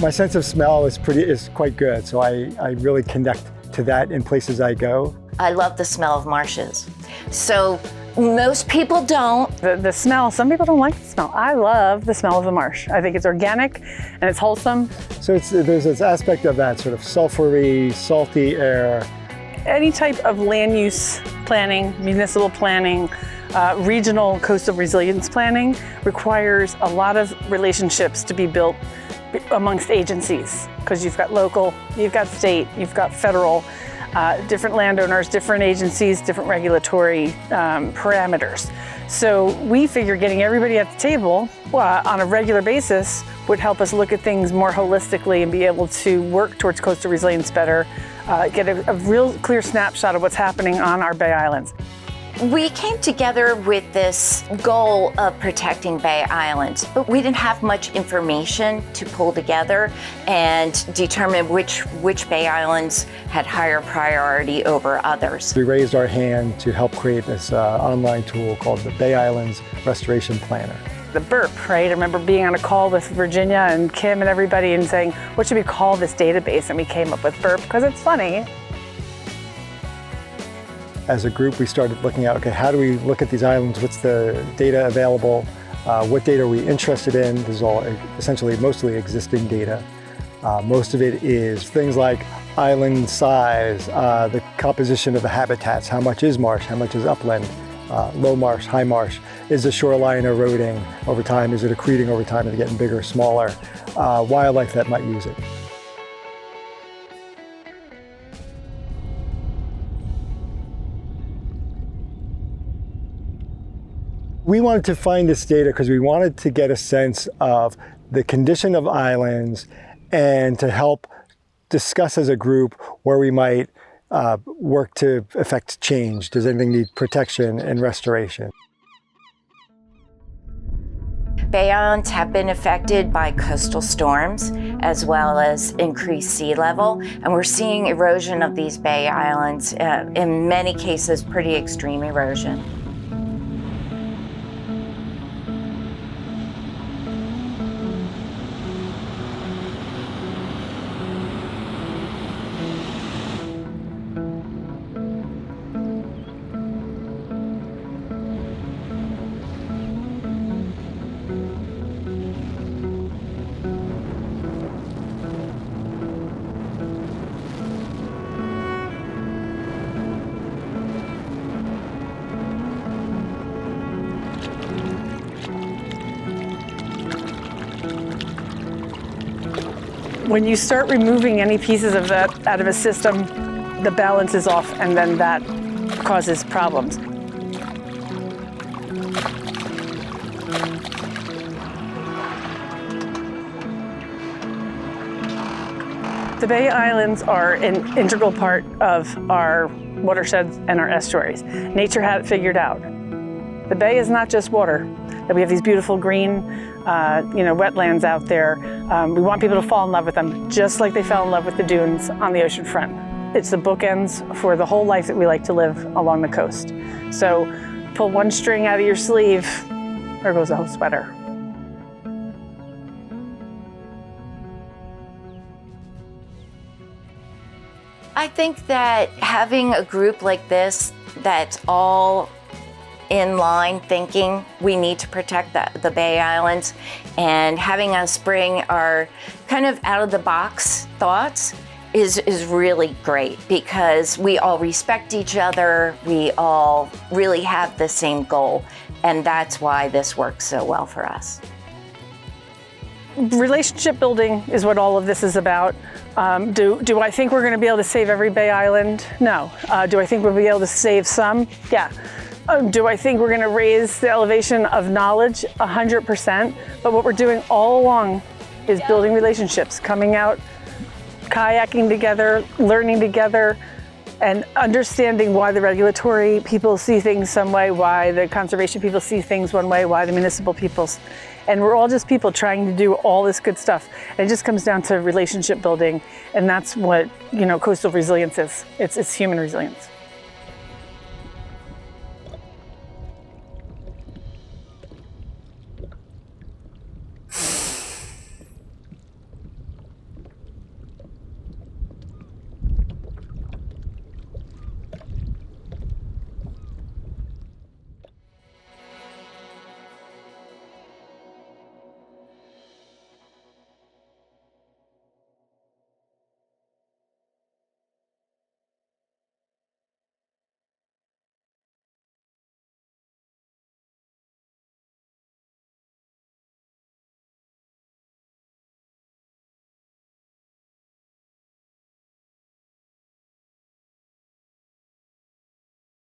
My sense of smell is quite good, so I really connect to that in places I go. I love the smell of marshes. So most people don't. The smell, some people don't like the smell. I love the smell of the marsh. I think it's organic and it's wholesome. So there's this aspect of that sort of sulfury, salty air. Any type of land use planning, municipal planning, regional coastal resilience planning requires a lot of relationships to be built amongst agencies, because you've got local, you've got state, you've got federal, different landowners, different agencies, different regulatory parameters. So we figure getting everybody at the table on a regular basis would help us look at things more holistically and be able to work towards coastal resilience better, get a real clear snapshot of what's happening on our Bay Islands. We came together with this goal of protecting Bay Islands, but we didn't have much information to pull together and determine which Bay Islands had higher priority over others. We raised our hand to help create this online tool called the Bay Islands Restoration Planner. The BIRP, right? I remember being on a call with Virginia and Kim and everybody and saying, what should we call this database? And we came up with BIRP because it's funny. As a group, we started looking at, okay, how do we look at these islands? What's the data available? What data are we interested in? This is all essentially mostly existing data. Most of it is things like island size, the composition of the habitats, how much is marsh, how much is upland, low marsh, high marsh. Is the shoreline eroding over time? Is it accreting over time? Is it getting bigger, smaller? Wildlife that might use it. We wanted to find this data because we wanted to get a sense of the condition of islands and to help discuss as a group where we might work to affect change. Does anything need protection and restoration? Bay Islands have been affected by coastal storms as well as increased sea level, and we're seeing erosion of these Bay Islands, in many cases pretty extreme erosion. When you start removing any pieces of that out of a system, the balance is off, and then that causes problems. The Bay Islands are an integral part of our watersheds and our estuaries. Nature had it figured out. The bay is not just water, that we have these beautiful green wetlands out there. We want people to fall in love with them, just like they fell in love with the dunes on the ocean front. It's the bookends for the whole life that we like to live along the coast. So pull one string out of your sleeve, there goes the whole sweater. I think that having a group like this that's all in line thinking we need to protect the Bay Islands, and having us bring our kind of out-of-the-box thoughts is really great, because we all respect each other, we all really have the same goal, and that's why this works so well for us. Relationship building is what all of this is about. Do I think we're going to be able to save every Bay Island? No. Do I think we'll be able to save some? Yeah. Do I think we're going to raise the elevation of knowledge? 100%. But what we're doing all along is building relationships, coming out, kayaking together, learning together, and understanding why the regulatory people see things some way, why the conservation people see things one way, why the municipal people. And we're all just people trying to do all this good stuff. And it just comes down to relationship building. And that's what, coastal resilience is. It's human resilience.